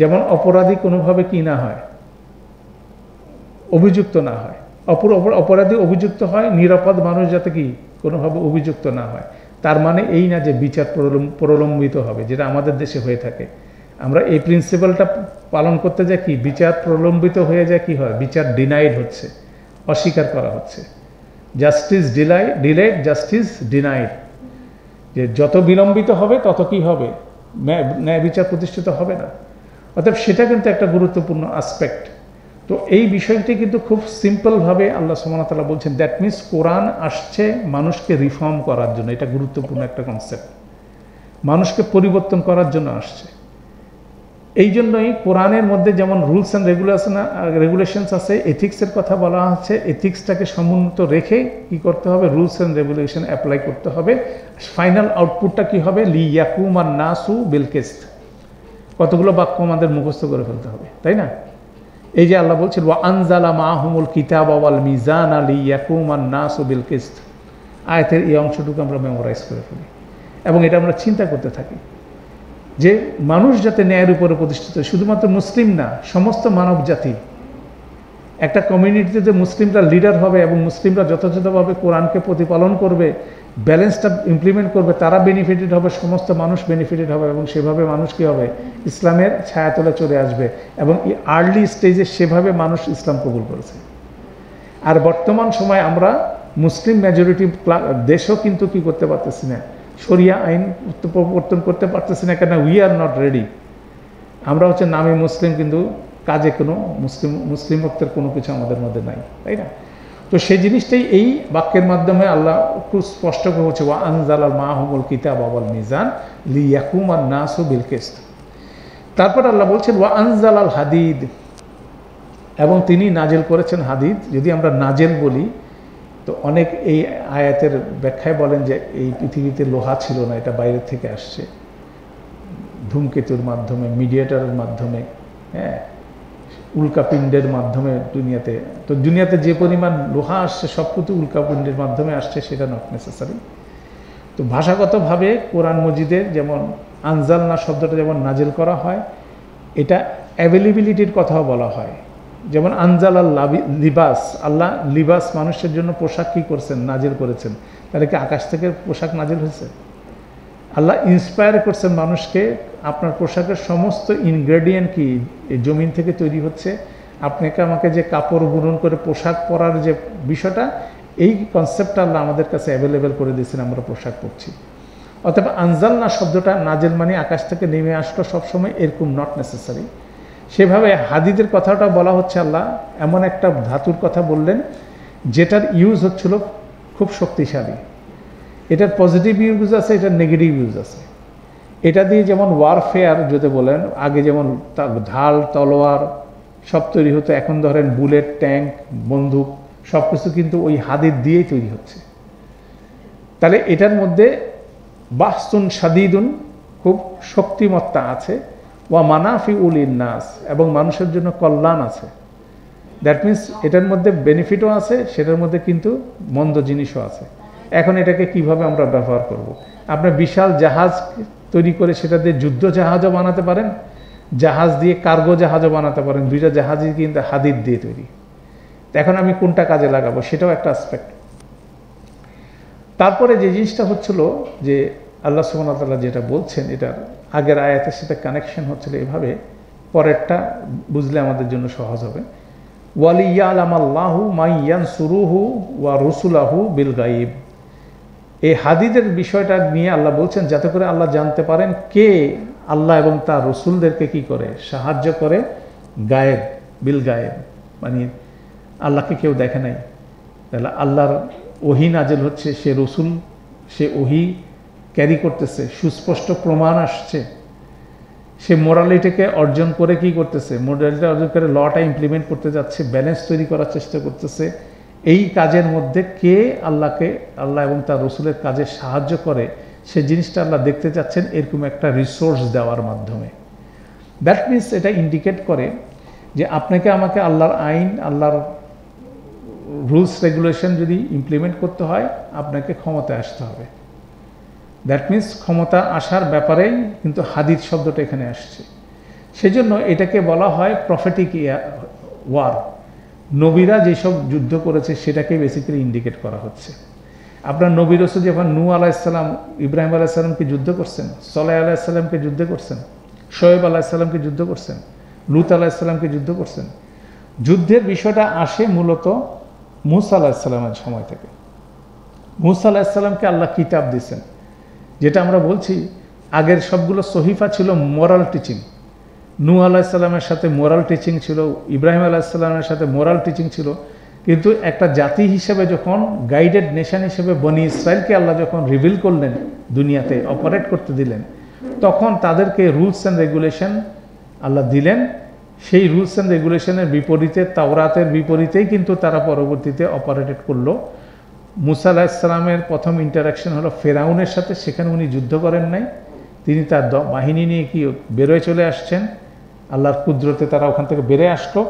যেমন অপরাধী কোনোভাবে কি না হয়? অভিযুক্ত না হয়। অপরাধী অভিযুক্ত হয়, নিরাপদ মানুষ যাতে কি কোনোভাবে অভিযুক্ত না হয়। তার মানে এই না যে বিচার প্রলম্বিত হবে, যেটা আমাদের দেশে হয়ে থাকে। আমরা এই প্রিন্সিপালটা পালন করতে যাই কি বিচার প্রলম্বিত হয়ে যায়, কি হয়? বিচার ডিনাইড হচ্ছে, অস্বীকার করা হচ্ছে। Justice delayed, justice denied. যে যত বিলম্বিত হবে তত কি হবে? ন্যায় বিচার প্রতিষ্ঠিত হবে না। অর্থাৎ সেটা কিন্তু একটা গুরুত্বপূর্ণ আসপেক্ট। তো এই বিষয়টি কিন্তু খুব সিম্পলভাবে আল্লাহ সুবহানাহু ওয়া তাআলা বলছেন, দ্যাট মিনস কোরআন আসছে মানুষকে রিফর্ম করার জন্য। এটা গুরুত্বপূর্ণ একটা কনসেপ্ট, মানুষকে পরিবর্তন করার জন্য আসছে। এই জন্যই কোরআনের মধ্যে যেমন রুলস অ্যান্ড রেগুলেশনস আছে, এথিক্সের কথা বলা আছে। এথিক্সটাকে সমুন্নত রেখে কি করতে হবে? রুলস অ্যান্ড রেগুলেশন অ্যাপ্লাই করতে হবে। ফাইনাল আউটপুটটা কি হবে? লিয়াকুমান নাসু বিল কিসত। কতগুলো বাক্য আমাদের মুখস্থ করে ফেলতে হবে, তাই না? এই যে আল্লাহ বলছেন ওয়া আনজালা মাহুমুল কিতাবা ওয়াল মিজানা লিয়াকুমান নাসু বিল কিসত। আয়াতের এই অংশটুকু আমরা মেমোরাইজ করে ফেলি এবং এটা আমরা চিন্তা করতে থাকি যে মানুষ যাতে ন্যায়ের উপরে প্রতিষ্ঠিত, শুধুমাত্র মুসলিম না, সমস্ত মানব জাতি। একটা কমিউনিটিতে মুসলিমরা লিডার হবে এবং মুসলিমরা যথাযথভাবে কোরআনকে প্রতিপালন করবে, ব্যালেন্সটা ইমপ্লিমেন্ট করবে, তারা বেনিফিটেড হবে, সমস্ত মানুষ বেনিফিটেড হবে এবং সেভাবে মানুষ কী হবে? ইসলামের ছায়াতলে চলে আসবে। এবং এই আর্লি স্টেজে সেভাবে মানুষ ইসলাম কবুল করেছে। আর বর্তমান সময়ে আমরা মুসলিম মেজরিটি দেশও কিন্তু কি করতে পারতেছি না, শরিয়া আইন প্রবর্তন করতে পারতেছি না। কেন? We are not ready. আমরা হচ্ছে নামে মুসলিম, কিন্তু কাজে কোনো মুসলিমত্বের কোনো কিছু আমাদের মধ্যে নাই, তাই না? তো সেই জিনিসটাই এই বাক্যের মাধ্যমে আল্লাহ খুব স্পষ্ট করে বলছে ওয়া আনজালাল মাহুমুল কিতাবা ওয়াল মিজান লিয়াকুমান নাসু বিল কিসত। তারপর আল্লাহ বলছেন ওয়া আনজালাল হাদিদ। এবং তিনি নাজেল করেছেন হাদিদ। যদি আমরা নাজেল বলি তো অনেক এই আয়াতের ব্যাখ্যায় বলেন যে এই পৃথিবীতে লোহা ছিল না, এটা বাইরে থেকে আসছে ধূমকেতুর মাধ্যমে, মিডিয়েটারের মাধ্যমে, হ্যাঁ, উল্কাপিণ্ডের মাধ্যমে দুনিয়াতে। তো দুনিয়াতে যে পরিমাণ লোহা আসছে সব কিছু উল্কাপিণ্ডের মাধ্যমে আসছে, সেটা নট নেসেসারি। তো ভাষাগতভাবে কোরআন মজিদের যেমন আনজালনা শব্দটা যেমন নাজেল করা হয়, এটা অ্যাভেলেবিলিটির কথাও বলা হয়। যেমন আনজাল আল্লাহ লিবাস, আল্লাহ লিবাস মানুষের জন্য পোশাক কী করছেন, নাজেল করেছেন। তাহলে কি আকাশ থেকে পোশাক নাজেল হয়েছে? আল্লাহ ইন্সপায়ার করছেন মানুষকে, আপনার পোশাকের সমস্ত ইনগ্রেডিয়েন্ট কি এই জমিন থেকে তৈরি হচ্ছে। আপনাকে আমাকে যে কাপড় বুনন করে পোশাক পরার যে বিষয়টা, এই কনসেপ্টটা আল্লাহ আমাদের কাছে অ্যাভেলেবেল করে দিয়েছেন, আমরা পোশাক পরছি। অথবা আনজালনা শব্দটা নাজেল মানে আকাশ থেকে নেমে আসলো সবসময়, এরকম নট নেসেসারি। সেভাবে হাদিদের কথাটা বলা হচ্ছে, আল্লাহ এমন একটা ধাতুর কথা বললেন যেটার ইউজ হচ্ছিল খুব শক্তিশালী। এটার পজিটিভ ইউজ আছে, এটার নেগেটিভ ইউজ আছে। এটা দিয়ে যেমন ওয়ারফেয়ার যদি বলেন, আগে যেমন ঢাল তলোয়ার সব তৈরি হতো, এখন ধরেন বুলেট, ট্যাঙ্ক, বন্দুক সব কিছু কিন্তু ওই হাদিদ দিয়েই তৈরি হচ্ছে। তাহলে এটার মধ্যে বাহসুন শাদীদুন, খুব শক্তিমত্তা আছে, ওয়া মানাফি উল ইন্নাস, এবং মানুষের জন্য কল্যাণ আছে। দ্যাট মিনস এটার মধ্যে বেনিফিটও আছে, সেটার মধ্যে কিন্তু মন্দ জিনিসও আছে। এখন এটাকে কিভাবে আমরা ব্যবহার করব? আপনার বিশাল জাহাজ তৈরি করে সেটা দিয়ে যুদ্ধ জাহাজও বানাতে পারেন, জাহাজ দিয়ে কার্গো জাহাজও বানাতে পারেন। দুইটা জাহাজই কিন্তু হাদিদ দিয়ে তৈরি। এখন আমি কোনটা কাজে লাগাবো, সেটাও একটা অ্যাসপেক্ট। তারপরে যে জিনিসটা হচ্ছিল যে আল্লাহ সুবহানাহু ওয়া তাআলা যেটা বলছেন, এটার আগের আয়াতে সেটা কানেকশন হচ্ছিল এভাবে, পরেরটা বুঝলে আমাদের জন্য সহজ হবে। ওয়ালিয়ালামাল্লাহু মাইয়ানসুরুহু ওয়া রুসুলাহু বিল গায়ব। এই হাদিদের বিষয়টা নিয়ে আল্লাহ বলছেন যাতে করে আল্লাহ জানতে পারেন কে আল্লাহ এবং তার রসুলদেরকে কি করে সাহায্য করে, গায়েব, বিল গায়েব, মানে আল্লাহকে কেউ দেখে নাই। তাহলে আল্লাহর ওহী নাজেল হচ্ছে, সে রসুল, সে ওহী ক্যারি করতেছে, সুস্পষ্ট প্রমাণ আসছে, সে মোরালিটিকে অর্জন করে কি করতেছে, মোরালিটি অর্জন করে লটা ইমপ্লিমেন্ট করতে যাচ্ছে, ব্যালেন্স তৈরি করার চেষ্টা করতেছে। এই কাজের মধ্যে কে আল্লাহকে, আল্লাহ এবং তার রসুলের কাজে সাহায্য করে, সে জিনিসটা আল্লাহ দেখতে চাচ্ছেন এরকম একটা রিসোর্স দেওয়ার মাধ্যমে। দ্যাট মিনস এটা ইন্ডিকেট করে যে আপনাকে আমাকে আল্লাহর আইন, আল্লাহর রুলস রেগুলেশন যদি ইমপ্লিমেন্ট করতে হয়, আপনাকে ক্ষমতায় আসতে হবে। দ্যাট মিনস ক্ষমতা আসার ব্যাপারেই কিন্তু হাদিদ শব্দটা এখানে আসছে। সেজন্য এটাকে বলা হয় প্রফেটিক ওয়ার। নবীরা যেসব যুদ্ধ করেছে সেটাকে বেসিক্যালি ইন্ডিকেট করা হচ্ছে। আপনার নবী রাসূল যখন নূহ আলাইহিসসালাম, ইব্রাহিম আলাইহিসসালামকে যুদ্ধ করছেন, সালেহ আলাইহিসসালামকে যুদ্ধ করছেন, শোয়েব আলাইহিসসালামকে যুদ্ধ করছেন, লূত আলাইহিসসালামকে যুদ্ধ করছেন, যুদ্ধের বিষয়টা আসে মূলত মূসা আলাইহিসসালামের সময় থেকে। মূসা আলাইহিসসালামকে আল্লাহ কিতাব দিয়েছেন, যেটা আমরা বলছি আগের সবগুলো সহিফা ছিল মোরাল টিচিং। নূহ আলাইহিসসালামের সাথে মোরাল টিচিং ছিল, ইব্রাহিম আলাইহিসসালামের সাথে মোরাল টিচিং ছিল। কিন্তু একটা জাতি হিসেবে যখন গাইডেড নেশন হিসেবে বনি ইসরায়েলকে আল্লাহ যখন রিভিল করলেন, দুনিয়াতে অপারেট করতে দিলেন, তখন তাদেরকে রুলস অ্যান্ড রেগুলেশন আল্লাহ দিলেন। সেই রুলস অ্যান্ড রেগুলেশনের বিপরীতে, তাওরাতের বিপরীতেই কিন্তু তারা পরবর্তীতে অপারেটেড করলো। মূসা আলাইহিসসালামের প্রথম ইন্টারাকশন হলো ফেরাউনের সাথে, সেখানে উনি যুদ্ধ করেন নাই, তিনি তার বাহিনী নিয়ে কি বেরোয় চলে আসছেন, আল্লাহর কুদরতে তারা ওখান থেকে বেড়ে আসলো।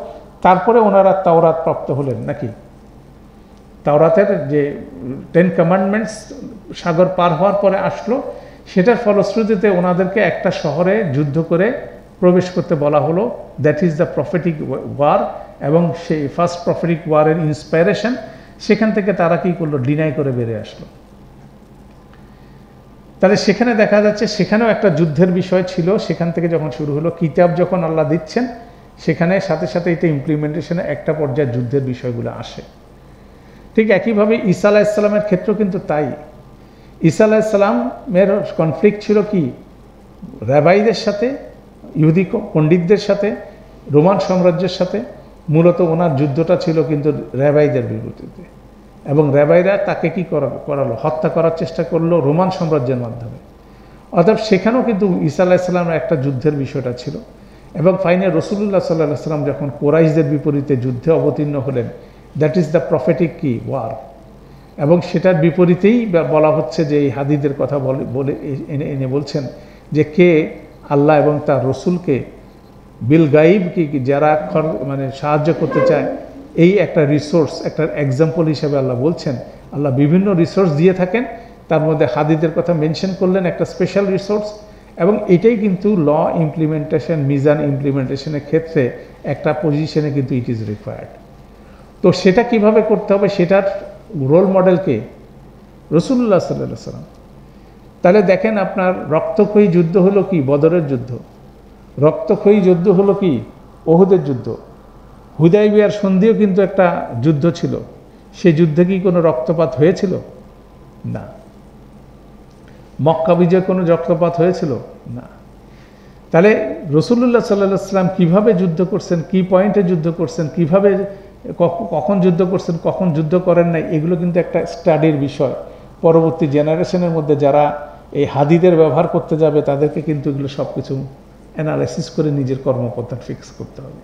তারপরে ওনারা তাওরাত প্রাপ্ত হলেন নাকি। তাওরাতের যে 10 কমান্ডমেন্টস সাগর পার হওয়ার পরে আসলো, সেটার ফলশ্রুতিতে ওনাদেরকে একটা শহরে যুদ্ধ করে প্রবেশ করতে বলা হলো। That is the prophetic war. এবং সেই ফার্স্ট প্রফেটিক ওয়ারের ইন্সপাইরেশন, সেখান থেকে তারা কি করলো, ডিনাই করে বেরিয়ে আসলো। তাহলে সেখানে দেখা যাচ্ছে সেখানেও একটা যুদ্ধের বিষয় ছিল। সেখান থেকে যখন শুরু হলো, কিতাব যখন আল্লাহ দিচ্ছেন, সেখানে সাথে সাথে এটা ইমপ্লিমেন্টেশনে একটা পর্যায়ে যুদ্ধের বিষয়গুলো আসে। ঠিক একইভাবে ঈসা আলাইহিসসালামের ক্ষেত্রেও কিন্তু তাই। ঈসা আলাইহিসসালামের কনফ্লিক্ট ছিল কি, রাবাইদের সাথে, ইহুদি পণ্ডিতদের সাথে, রোমান সাম্রাজ্যের সাথে। মূলত ওনার যুদ্ধটা ছিল কিন্তু রাবাইদের বিরুদ্ধে, এবং রাবাইরা তাকে কি করালো, হত্যা করার চেষ্টা করলো রোমান সাম্রাজ্যের মাধ্যমে। অর্থাৎ সেখানেও কিন্তু ঈসা আলাইহিসসালামের একটা যুদ্ধের বিষয়টা ছিল। এবং ফাইনাল রাসূলুল্লাহ সাল্লাল্লাহু আলাইহি ওয়াসাল্লাম যখন কুরাইশদের বিপরীতে যুদ্ধে অবতীর্ণ হলেন, দ্যাট ইজ দ্য প্রফেটিক কি ওয়ার। এবং সেটার বিপরীতেই বলা হচ্ছে যে এই হাদিদের কথা বলে এনে বলছেন যে কে আল্লাহ এবং তার রসুলকে বিল গাইব কি যারা মানে সাহায্য করতে চায়, এই একটা রিসোর্স, একটা এক্সাম্পল হিসেবে আল্লাহ বলছেন। আল্লাহ বিভিন্ন রিসোর্স দিয়ে থাকেন, তার মধ্যে হাদিদের কথা মেনশন করলেন একটা স্পেশাল রিসোর্স। এবং এটাই কিন্তু ল ইমপ্লিমেন্টেশন, মিজান ইমপ্লিমেন্টেশনের ক্ষেত্রে একটা পজিশনে কিন্তু ইট ইজ রিকোয়ার্ড। তো সেটা কিভাবে করতে হবে, সেটার রোল মডেলকে রাসূলুল্লাহ সাল্লাল্লাহু আলাইহি ওয়াসাল্লাম। তাহলে দেখেন, আপনার রক্তক্ষয়ী যুদ্ধ হলো কি বদরের যুদ্ধ, রক্তক্ষয়ী যুদ্ধ হলো কি ওহুদের যুদ্ধ, হুদাইবিয়ার সন্ধিও কিন্তু একটা যুদ্ধ ছিল। সেই যুদ্ধে কি কোনো রক্তপাত হয়েছিল? না। মক্কা বিজয়ে কোনো রক্তপাত হয়েছিল? না। তাহলে রাসূলুল্লাহ সাল্লাল্লাহু আলাইহি ওয়াসাল্লাম কীভাবে যুদ্ধ করছেন, কি পয়েন্টে যুদ্ধ করছেন, কিভাবে কখন যুদ্ধ করছেন, কখন যুদ্ধ করেন নাই, এগুলো কিন্তু একটা স্টাডির বিষয়। পরবর্তী জেনারেশনের মধ্যে যারা এই হাদিদের ব্যবহার করতে যাবে তাদেরকে কিন্তু এগুলো সব কিছু অ্যানালাইসিস করে নিজের কর্মপদ্ধতি ফিক্স করতে হবে।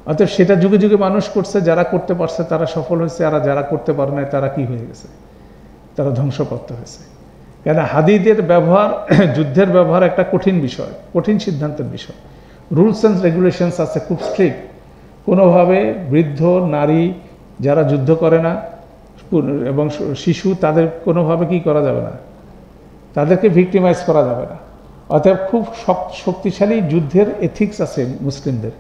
অর্থাৎ সেটা যুগে যুগে মানুষ করছে, যারা করতে পারছে তারা সফল হয়েছে, আর যারা করতে পারে না তারা কি হয়ে গেছে, তারা ধ্বংসপ্রাপ্ত হয়েছে। কেন হাদিদের ব্যবহার, যুদ্ধের ব্যবহার একটা কঠিন বিষয়, কঠিন সিদ্ধান্তের বিষয়। রুলস অ্যান্ড রেগুলেশনস আছে খুব স্ট্রিক্ট। কোনোভাবে বৃদ্ধ, নারী যারা যুদ্ধ করে না এবং শিশু, তাদের কোনোভাবে কি করা যাবে না, তাদেরকে ভিক্টিমাইজ করা যাবে না। অতএব খুব শক্তিশালী যুদ্ধের এথিক্স আছে মুসলিমদের,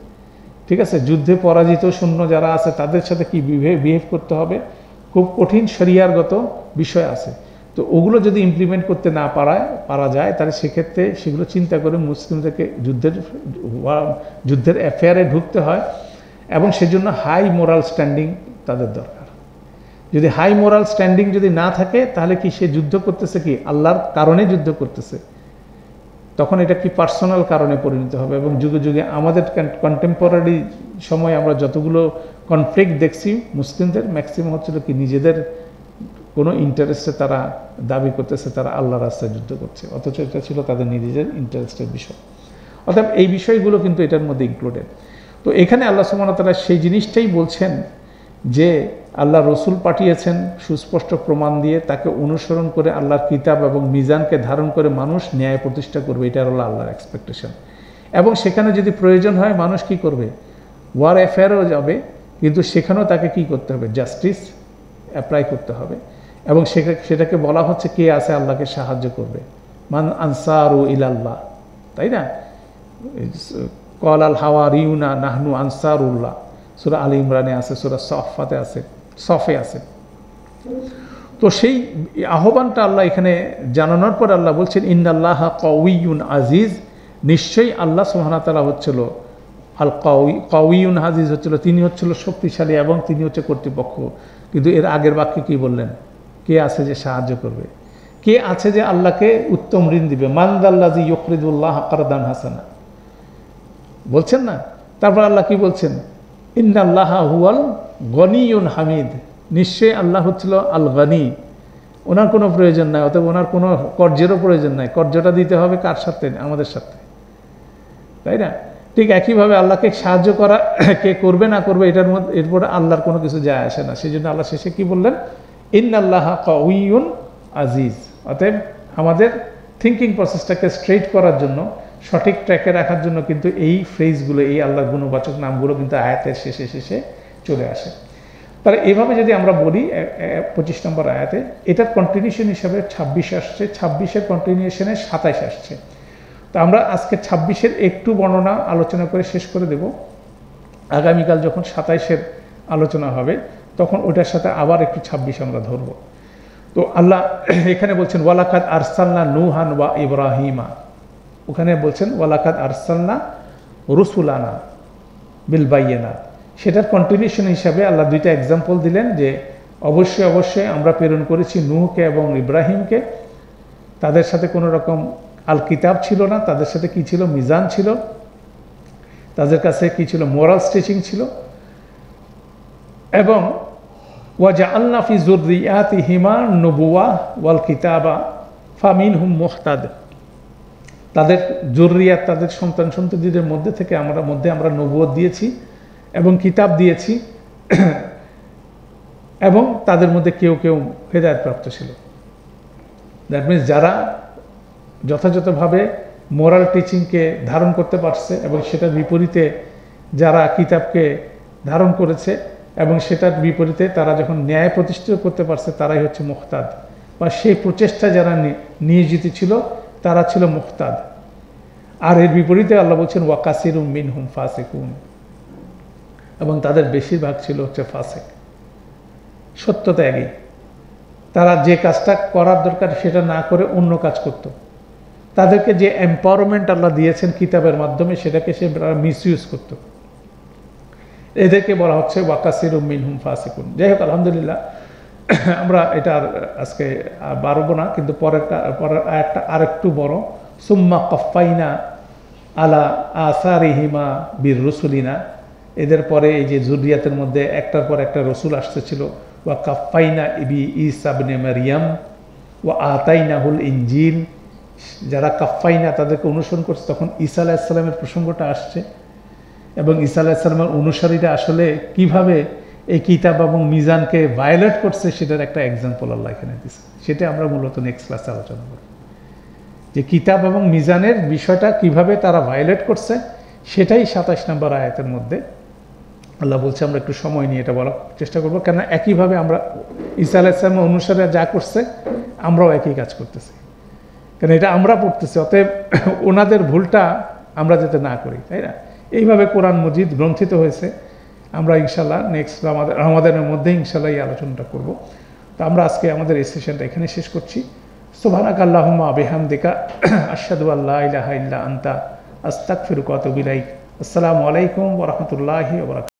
ঠিক আছে। যুদ্ধে পরাজিত শূন্য যারা আছে তাদের সাথে কি বিহেভ করতে হবে, খুব কঠিন শরিয়ারগত বিষয় আছে। তো ওগুলো যদি ইমপ্লিমেন্ট করতে না পারা যায়, তাহলে সেক্ষেত্রে সেগুলো চিন্তা করে মুসলিমদেরকে যুদ্ধের অ্যাফেয়ারে ঢুকতে হয়। এবং সেজন্য হাই মোরাল স্ট্যান্ডিং তাদের দরকার। যদি হাই মোরাল স্ট্যান্ডিং যদি না থাকে, তাহলে কি সে যুদ্ধ করতেছে কি আল্লাহর কারণে যুদ্ধ করতেছে, তখন এটা কি পার্সোনাল কারণে পরিণত হবে। এবং যুগে যুগে আমাদের কন্টেম্পোরারি সময় আমরা যতগুলো কনফ্লিক্ট দেখছি, মুসলিমদের ম্যাক্সিমাম হচ্ছিল কি নিজেদের কোনো ইন্টারেস্টে তারা দাবি করতেছে তারা আল্লাহর রাস্তায় যুদ্ধ করছে, অথচ এটা ছিল তাদের নিজেদের ইন্টারেস্টের বিষয়। অর্থাৎ এই বিষয়গুলো কিন্তু এটার মধ্যে ইনক্লুডেড। তো এখানে আল্লাহ সুবহানাহু ওয়া তাআলা সেই জিনিসটাই বলছেন যে আল্লাহ রসুল পাঠিয়েছেন সুস্পষ্ট প্রমাণ দিয়ে, তাকে অনুসরণ করে আল্লাহর কিতাব এবং মিজানকে ধারণ করে মানুষ ন্যায় প্রতিষ্ঠা করবে, এটা হলো আল্লাহর এক্সপেকটেশন। এবং সেখানে যদি প্রয়োজন হয় মানুষ কি করবে, ওয়ার অ্যাফেয়ারও যাবে, কিন্তু সেখানেও তাকে কি করতে হবে, জাস্টিস অ্যাপ্লাই করতে হবে। এবং সেটাকে বলা হচ্ছে কে আছে আল্লাহকে সাহায্য করবে, মান আনসারু ইলাল্লাহ, তাই না। কল আল হাওয়ারিউনা নাহনু আনসারুল্লাহ, সূরা আলী ইমরানে আছে, সূরা সফাতে আছে, সফে আছে। তো সেই আহ্বানটা আল্লাহ এখানে জানানোর পর আল্লাহ বলছেন ইন্নাল্লাহা কাউইয়ুন আজিজ, নিশ্চয়ই আল্লাহ সুবহানাহু ওয়া তাআলা হচ্ছিল আল কাউইয়ুন আজিজ, হচ্ছিল তিনি হচ্ছিল শক্তিশালী এবং তিনি হচ্ছে কর্তৃপক্ষ। কিন্তু এর আগের বাক্যে কি বললেন, কে আছে যে সাহায্য করবে, কে আছে যে আল্লাহকে উত্তম ঋণ দিবে, মান যাল্লাযী ইউকরিদুল্লাহ কারদান হাসানা, বলছেন না। তারপর আল্লাহ কি বলছেন, ইন্নাল্লাহা হুয়াল গনিয়ুন হামিদ, নিশ্চয়ই আল্লাহ হচ্ছিল আল গনি, ওনার কোনো প্রয়োজন নাই, অতএব ওনার কোনো কর্জেরও প্রয়োজন নাই। কর্জটা দিতে হবে কার সাথে, আমাদের সাথে, তাই না। ঠিক একইভাবে আল্লাহকে সাহায্য করা কে করবে না করবে এটার মধ্যে এরপরে আল্লাহর কোনো কিছু যায় আসে না। সেই জন্য আল্লাহ শেষে কি বললেন, ইন্নাল্লাহা কাউইয়ুন আজিজ। অতএব আমাদের থিঙ্কিং প্রসেসটাকে স্ট্রেট করার জন্য, সঠিক ট্র্যাকে রাখার জন্য কিন্তু এই ফ্রেজগুলো, এই আল্লাহর গুণবাচক নামগুলো কিন্তু আয়াতের শেষে শেষে চলে আসে। তাহলে এভাবে যদি আমরা বলি 25 নম্বর আয়াতে, এটার কন্টিনিউশন হিসাবে 26 আসছে, 26-এর কন্টিনিউশনে 27 আসছে। তো আমরা আজকে 26-এর একটু বর্ণনা আলোচনা করে শেষ করে দেব। আগামীকাল যখন 27-এর আলোচনা হবে তখন ওটার সাথে আবার একটু 26 আমরা ধরব। তো আল্লাহ এখানে বলছেন ওয়ালাকাদ আরসালনা নূহান ওয়া ইব্রাহিমা, ওখানে বলছেন ওয়ালাকাদ আরসালনা রুসুলানা বিল বায়িনাত। সেটার কন্টিনিউশন হিসাবে আল্লাহ দুইটা এক্সাম্পল দিলেন যে অবশ্যই অবশ্যই আমরা প্রেরণ করেছি নূহকে এবং ইব্রাহিমকে। তাদের সাথে কোনো রকম আল কিতাব ছিল না, তাদের সাথে কি ছিল, মিজান ছিল, তাদের কাছে কি ছিল, মোরাল স্টিচিং ছিল। এবং ওয়াজআলনা ফি যুররিয়াতিহিমা নুবুওয়া ওয়াল কিতাবা ফামিনহুম মুহতাদ, তাদের জরুরিয়াত, তাদের সন্তান সন্ততিদের মধ্যে থেকে আমরা নবুয়ত দিয়েছি এবং কিতাব দিয়েছি এবং তাদের মধ্যে কেউ কেউ হেদায়েত প্রাপ্ত ছিল। দ্যাট মিনস যারা যথাযথভাবে মোরাল টিচিংকে ধারণ করতে পারছে এবং সেটার বিপরীতে যারা কিতাবকে ধারণ করেছে এবং সেটার বিপরীতে তারা যখন ন্যায় প্রতিষ্ঠিত করতে পারছে, তারাই হচ্ছে মুহতাদ, বা সেই প্রচেষ্টা যারা নিয়োজিত ছিল তারা ছিল মুহতাদ। আর এর বিপরীতে আল্লাহ বলছেন ওয়াকাসিরুম মিনহুম ফাসিকুন, এবং তাদের বেশিরভাগ ছিল হচ্ছে ফাসিক, সত্যত্যাগী। তারা যে কাজটা করার দরকার সেটা না করে অন্য কাজ করত। তাদেরকে যে এম্পাওয়ারমেন্ট আল্লাহ দিয়েছেন কিতাবের মাধ্যমে, সেটাকে সে মিসইউজ করত। এদেরকে বলা হচ্ছে ওয়াকাসিরুম মিনহুম ফাসিকুন। যাই হোক, আলহামদুলিল্লাহ, আমরা এটা আর আজকে বাড়বো না, কিন্তু পরের আয়াতটা আরেকটু বড়। সুম্মা কাফাইনা আলা আসারিহিমা বীর রসুলিনা, এদের পরে এই যে জুরিয়াতের মধ্যে একটার পর একটা রসুল আসতেছিল। ওয়া কাফাইনা ইবি ঈসা ইবনে মারইয়াম ওয়া আতাইনাহুল ইনজিল, যারা কাফাইনা তাদেরকে অনুসরণ করছে, তখন ঈসা আলাইহিস সালামের প্রসঙ্গটা আসছে এবং ঈসা আলাইহিস সালামের অনুসারীরা আসলে কিভাবে এই কিতাব এবং মিজানকে ভায়োলেট করছে সেটার একটা এক্সাম্পল আল্লাহ এখানে দিচ্ছে। সেটা আমরা মূলত নেক্সট ক্লাসে আলোচনা করব, যে কিতাব এবং মিজানের বিষয়টা কিভাবে তারা ভায়োলেট করছে, সেটাই 27 নম্বর আয়াতের মধ্যে আল্লাহ বলছে। আমরা একটু সময় নিয়ে এটা বলার চেষ্টা করবো, কেন একইভাবে আমরা ঈসা আলাইহিস সালামের অনুসারীরা যা করছে আমরাও একই কাজ করতেছি, কেন এটা আমরা পড়তেছি। অতএব ওনাদের ভুলটা আমরা যাতে না করি, তাই না? এইভাবে কোরআন মজিদ গ্রন্থিত হয়েছে। আমরা ইনশাল্লাহ নেক্সট রমাদানের মধ্যে ইনশাল্লাহ এই আলোচনাটা করব। তো আমরা আজকে আমাদের এই সেশনটা এখানে শেষ করছি। সুবহানাকা আল্লাহুম্মা বিহামদিকা আশহাদু আল্লা ইলাহা ইল্লা আনতা আস্তাগফিরুকা ওয়া আতুবু ইলাইক। আসসালামু আলাইকুম ওয়া রাহমাতুল্লাহি ওয়া বারাকাতুহু।